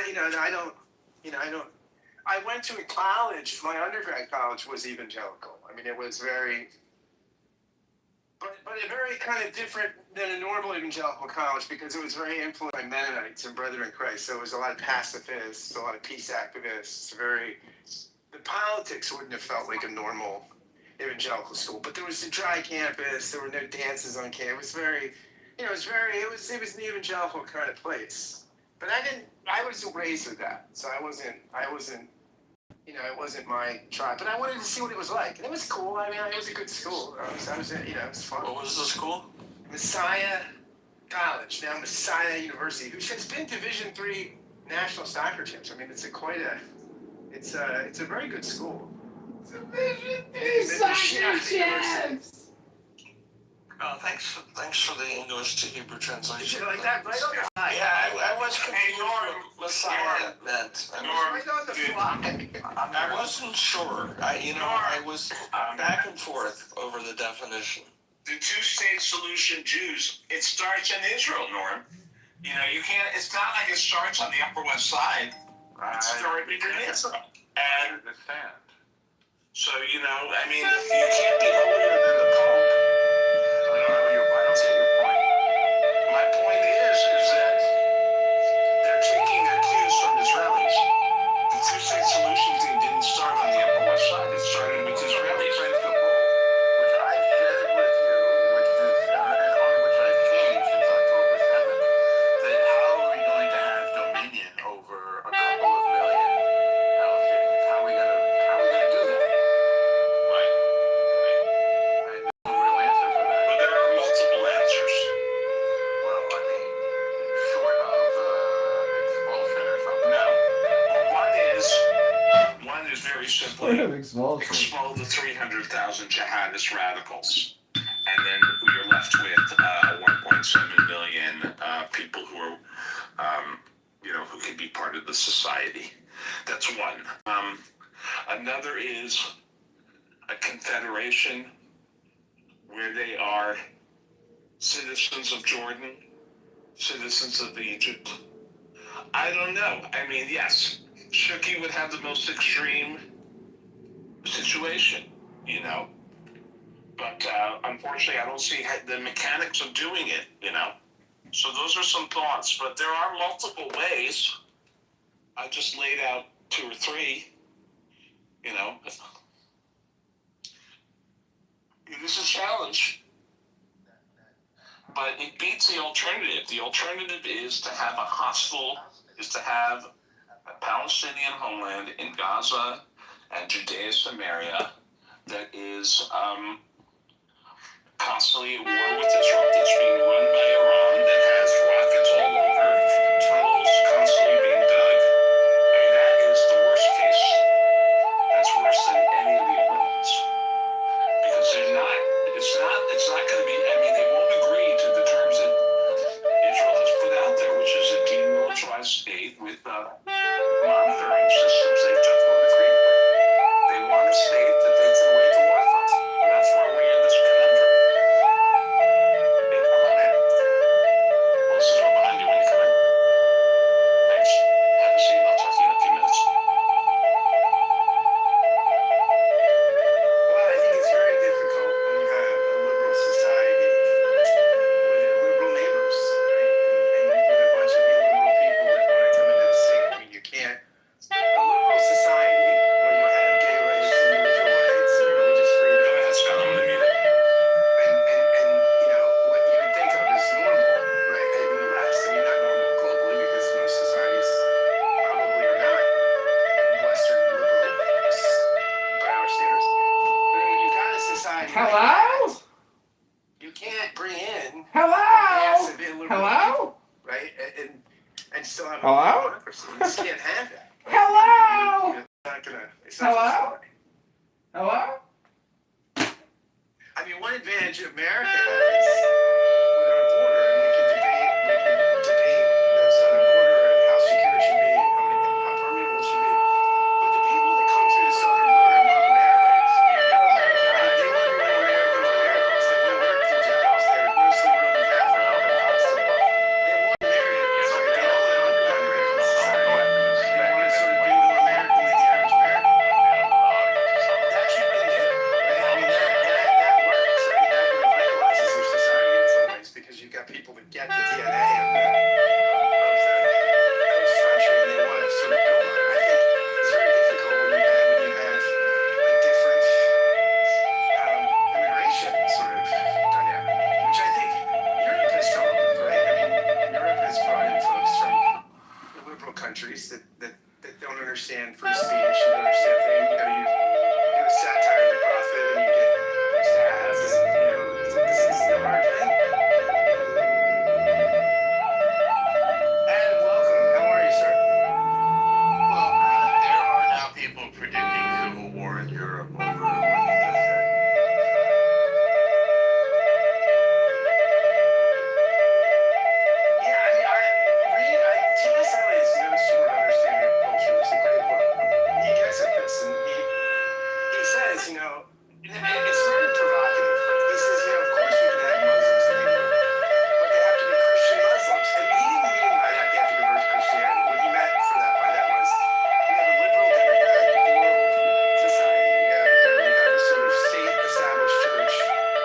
I don't, I don't. I went to a college. My undergrad college was evangelical. I mean, it was very, but a very kind of different than a normal evangelical college because it was very influenced by Mennonites and Brethren in Christ. So it was a lot of pacifists, a lot of peace activists. The politics wouldn't have felt like a normal evangelical school, but there was a dry campus. There were no dances on campus. It was an evangelical kind of place. But I was raised with that, so I wasn't, it wasn't my tribe. But I wanted to see what it was like, and it was cool. I mean, it was a good school. It was fun. What was the school? Messiah College, now Messiah University, which has been Division III national soccer champs. I mean, it's a very good school. Division III soccer champs. Oh, thanks for the English to Hebrew translation. Did you like that? Right on the fly. Yeah, I was confused what Messiah meant. Right on the fly. I wasn't sure. I was back and forth over the definition. The two-state solution Jews, it starts in Israel, Norm. You can't, it's not like it starts on the Upper West Side. It started in Israel. And so, you can't be holier than the Pope. I don't get your point. My point is that they're taking their cues from Israelis. The two-state solution thing didn't start on the Upper West Side. It started with Israelis. Which I shared with you, and on which I've changed since October 7th, that how are we going to have dominion over a couple of million Palestinians? How are we going to do that? Right. I have no real answer for that. But there are multiple answers. Well, I mean, short of expulsion or something. No. One is very simply expel the 300,000 jihadist radicals. And then you're left with 1.7 million people who are, who can be part of the society. That's one. Another is a confederation where they are citizens of Jordan, citizens of Egypt. I don't know. I mean, yes, Shuki would have the most extreme situation, But unfortunately, I don't see the mechanics of doing it, So those are some thoughts, but there are multiple ways. I just laid out 2 or 3, It is a challenge, but it beats the alternative. The alternative is to have a Palestinian homeland in Gaza and Judea, Samaria, that is constantly at war with Israel, that's being run by Iran, that has rockets all over, tunnels constantly being dug. I mean, that is the worst case. That's worse than any of the other ones. Because it's not going to be, they won't agree to the terms that Israel has put out there, which is a demilitarized state with monitoring systems. They just won't agree with it. They want a state that they can wage war from. And that's why we're in this conundrum. Hey, come on in. We'll sit over behind you when you come in. Thanks. Have a seat. I'll talk to you in a few minutes. Well, I think it's very difficult when you have a liberal society with liberal neighbors, right? And with a bunch of illiberal people that want to come into the state. I mean, you can't. A liberal society where you have gay rights and individual rights and religious freedom. Go ahead, Scott. I'm going to mute it. And what you would think of as normal, right, in the West. I mean, not normal globally because most societies probably are not Western liberal by our standards. But when you've got a society like that, you can't bring in massive illiberal people, right, and still have a democracy. You just can't have that. It's not gonna. I mean, one advantage America has with our border, and we can debate the southern border and how secure it should be, and how permeable it should be. But the people that come through the southern border are not Americans. They want to be American Americans. They want to work for jobs. They're mostly Roman Catholic. They want Americans. They don't want American society. liberal countries that don't understand free speech and don't understand things. You do a satire of the prophet and you get stabs, and this is the hard thing. Adam, welcome. How are you, sir? Well, there are now people predicting civil war in Europe over what you just said. Yeah, T.S. Eliot's No Sword Understanding of Culture is a great book. He gets at this, and he says, it's very provocative, but this is, of course we can have Muslims in England, but they have to be Christian Muslims. And he didn't mean by that they have to convert to Christianity. What he meant by that was we have a liberal, democratic, plural society. We have a sort of state-established church,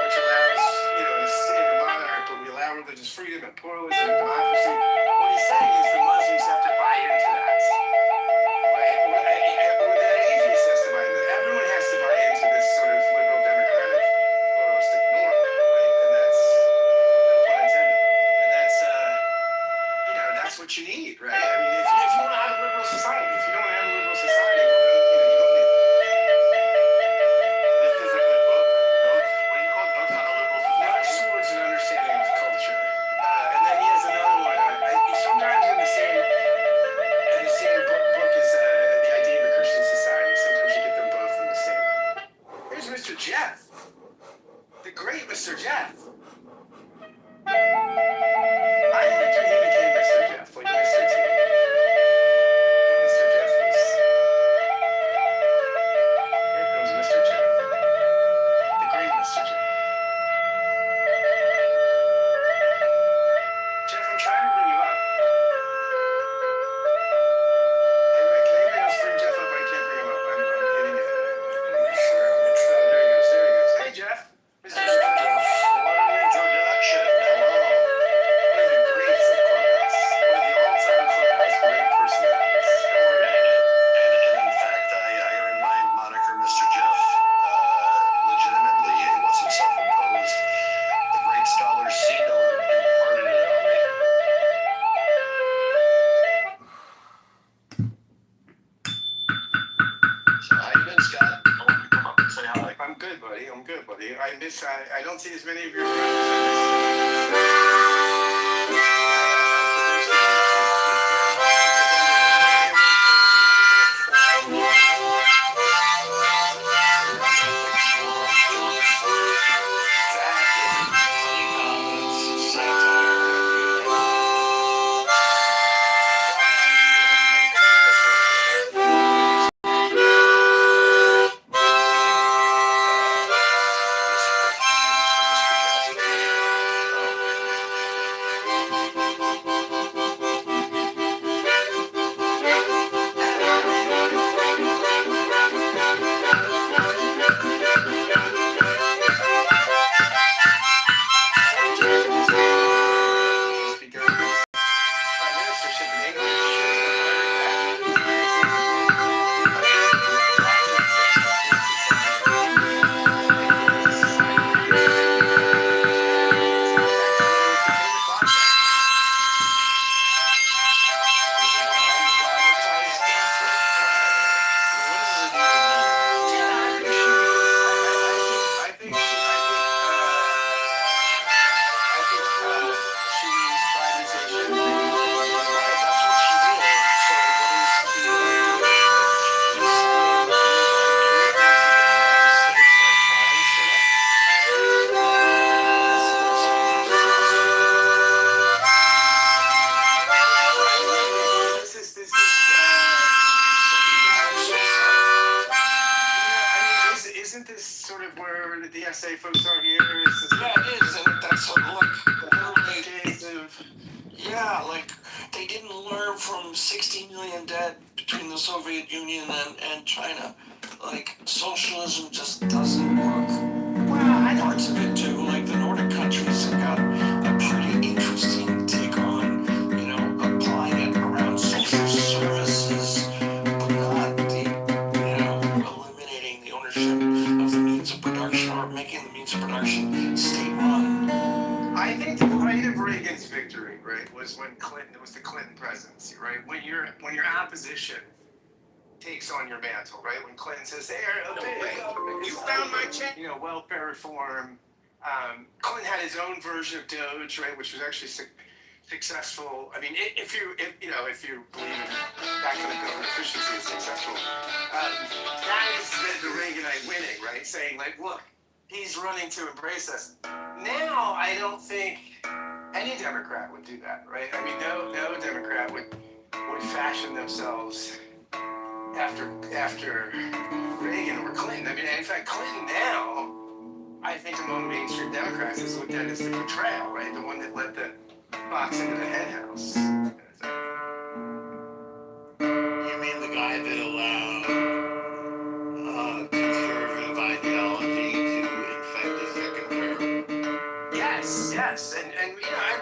which allows, a state of monarch, but we allow religious freedom and pluralism and democracy. What he's saying is the Muslims have to buy into that. Right? Or the atheists has to buy into that. Everyone has to buy into this sort of liberal, democratic, pluralistic norm, right? And that's, no pun intended. And that's what you need, right? I mean, if you want to have a liberal society, if you don't have a liberal society, well, then, you don't need it. This is a good book. Notes, what do you call it? Notes on a liberal No society. Swords and Understanding of Culture. And then he has another one. Sometimes in the same book is the idea of a Christian society. Sometimes you get them both in the same. Here's Mr. Jeff, the great Mr. Jeff. I liked when he became Mr. Jeff, like Mr. T. Mr. Jeff was. Here comes Mr. Jeff, the great Mr. Jeff. Jeff, I'm trying to bring you up. Can anybody else bring Jeff up? I can't bring him up. I'm hitting it. Sure, let me Oh, try. there he goes. There he goes. Hey, Jeff. Mr. Jeff. What an introduction. Hello. One of the greats of Clubhouse. One of the all-time Clubhouse great personalities. And in fact, I earned my moniker Mr. Jeff legitimately. It wasn't self-imposed. The great scholar Cito imparted it on me. So how you been, Scott? I want you to come up and say hi. I'm good, buddy. I don't see as many of your friends. Isn't this sort of where the DSA folks are here? Yeah, it is, and that's literally, Decades of yeah, like they didn't learn from 60 million dead between the Soviet Union and China. Like socialism just doesn't work. Well, Parts of it do, like the Nordic countries have got a pretty interesting take on, applying it around social services, but not eliminating the ownership of the means of production or making the means of production state-run. I think the height of Reagan's victory, right, was when Clinton, it was the Clinton presidency, right? When your opposition takes on your mantle, right? When Clinton says, "Hey, you found my check," welfare reform. Clinton had his own version of Doge, right, which was actually successful. I mean, if you believe in that kind of government efficiency is successful, that is the Reaganite winning, right? Saying like, look, he's running to embrace us. Now, I don't think any Democrat would do that, right? I mean, no Democrat would fashion themselves after Reagan or Clinton. I mean, in fact, Clinton now, I think among mainstream Democrats is looked at as the betrayal, right? The one that let the fox into the henhouse. You mean the guy that allowed conservative ideology to infect the second term? Yes, and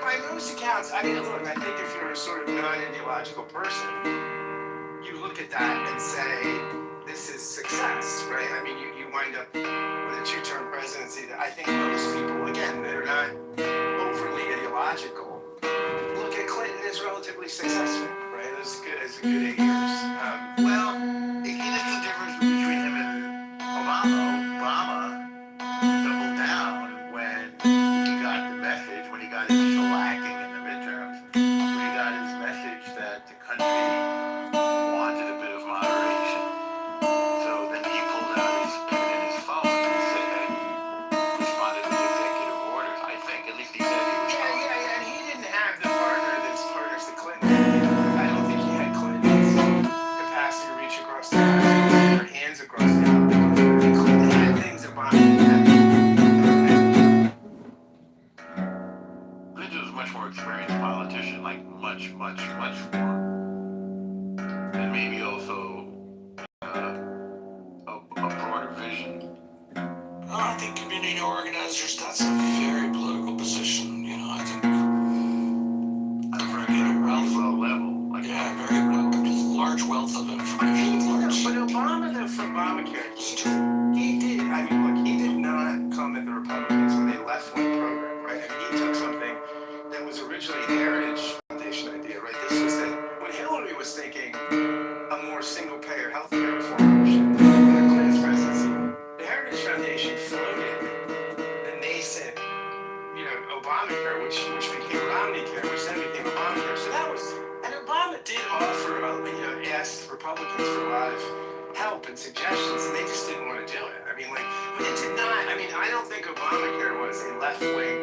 by most accounts, I mean, look, I think if you're a sort of non-ideological person, you look at that and say, this is success, right? I mean, you wind up with a two-term presidency that I think most people, again, that are not overly ideological, look at Clinton as relatively successful, right? As a good 8 years. Well, you see the difference between him and Obama. Obama doubled down when he got the message, when he got his shellacking in the midterms, when he got his message that the country wanted a bit of moderation. So then he pulled out his pen and his phone and said that he responded to executive orders. I think, at least he said he was. Yeah, and he didn't have the partner that's partners to Clinton. I don't think he had Clinton's capacity to reach across the aisle, or hands across the aisle. Clinton had things Obama didn't have. Clinton was a much more experienced politician, like much more. And maybe also a broader vision. I think community organizers, that's a very political position. I think Very well level. Like very large wealth of information. But Obama, though, for Obamacare, he did. I mean, look, he did not come at the Republicans with a left-wing program, right? I mean, he took something that was originally a Heritage Foundation idea, right? This was when Hillary was thinking a more single-payer healthcare reform option in Clinton's presidency, the Heritage Foundation floated the nascent, Obamacare, which became Romneycare, which then became Obamacare. So that was, and Obama did offer, asked Republicans for a lot of help and suggestions, and they just didn't want to do it. I mean, but it did not. I mean, I don't think Obamacare was a left-wing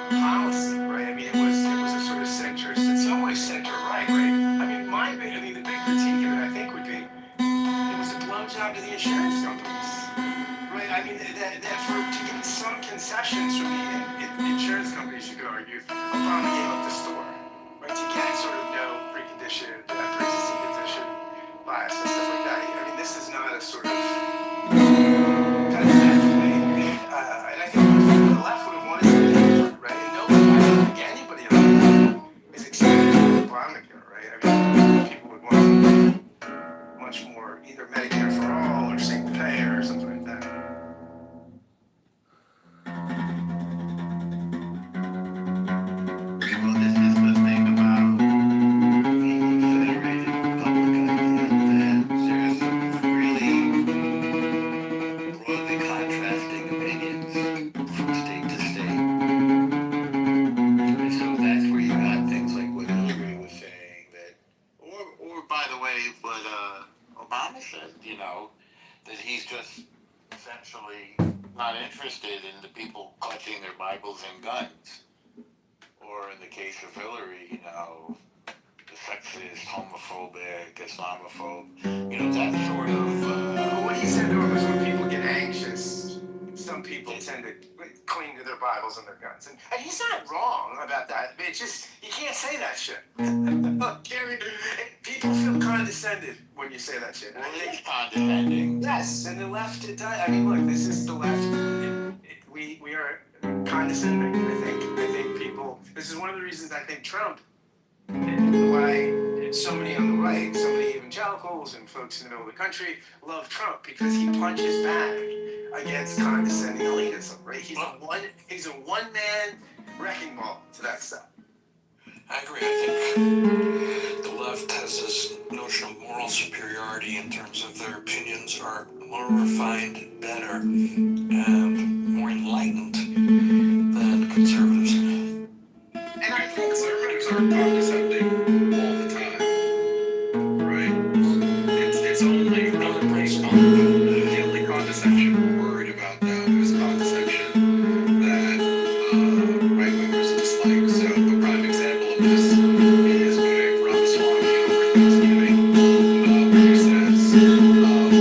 policy, right? I mean, it was a sort of centrist, in some ways center-right, right? I mean, the big critique of it, I think, would be it was a blowjob to the insurance companies, right? I mean, that to get some concessions from the insurance companies, you could argue, Obama gave up the store, right? To get sort of no pre-existing condition bias and stuff like that. I mean, this is not a sort of kind of left-wing, and I think the left would have wanted something different, right? And I don't think anybody on the left is excited about Obamacare, right? I mean, people would want something much more, either Medicare for all or single payer or something like that. Well, this is the thing about the Federated Republic idea, that there's some really broadly contrasting opinions from state to state. And so that's where you got things like what Hillary was saying, or by the way, what Obama said, that he's just essentially not interested in the people clutching their Bibles and guns. Or in the case of Hillary, the sexist, homophobic, Islamophobe, that sort of. But what he said was when people get anxious, some people tend to cling to their Bibles and their guns. And he's not wrong about that. It's just, you can't say that shit. People feel condescended when you say that shit. Well, it is condescending. Yes, and the left, it does. I mean, look, this is the left. We are condescending. I think people, this is one of the reasons I think Trump, why so many on the right, so many evangelicals and folks in the middle of the country love Trump, because he punches back against condescending elitism, right? He's a one-man wrecking ball to that stuff. I agree. I think the left has this notion of moral superiority in terms of their opinions are more refined, better, and more enlightened than conservatives. And I think Conservatives are condescending all the time, right? It's only the only condescension we're worried about now is condescension that right wingers dislike. So a prime example of this is Vivek Ramaswamy over Thanksgiving, where he says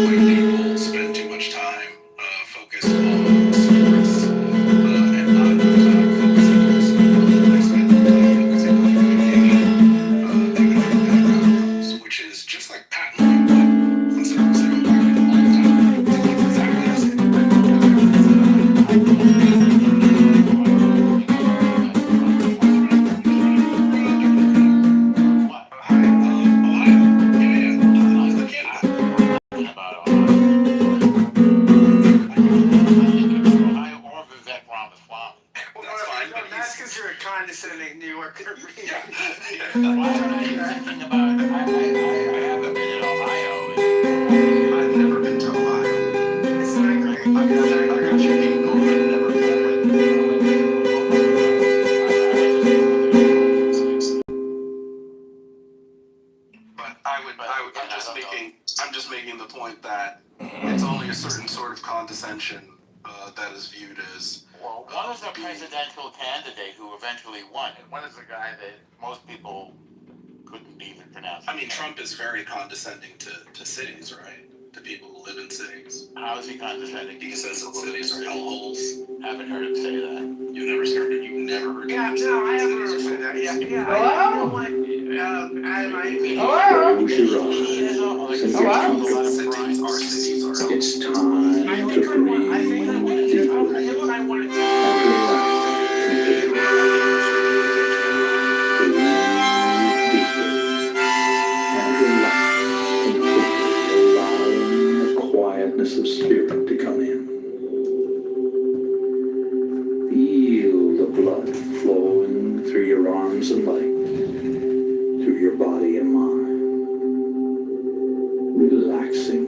white people spend too much time focused on sports and not focusing on school. They spend more time focusing on communication, economic outcomes, which is just like patently what conservatives have been talking all the time. It's exactly the same. Ohio. Yeah. The Canada. About Ohio or Vivek Ramaswamy. Well, That's fine, but that's he's- because you're a condescending New Yorker. Yeah. Why am I thinking about? I haven't been in Ohio. I've never been to Ohio. It's not great. I've got your Kitover, but never But I'm just making the point that it's only a certain sort of condescension that is viewed as. Well, one is a presidential candidate who eventually won, and one is a guy that most people couldn't even pronounce. I mean, Trump is very condescending to cities, right? To people who live in cities. How is he condescending? He says that cities are hellholes. Haven't heard him say that. You've never heard Yeah, him no, I say haven't that heard cities are of that. hellholes. Yeah. Hello? I Hello? Cities are hellholes. It's time to breathe deeply I wanted to. and relax completely, allowing a quietness of spirit to come in. Feel the blood flowing through your arms and legs, through your body and mind, relaxing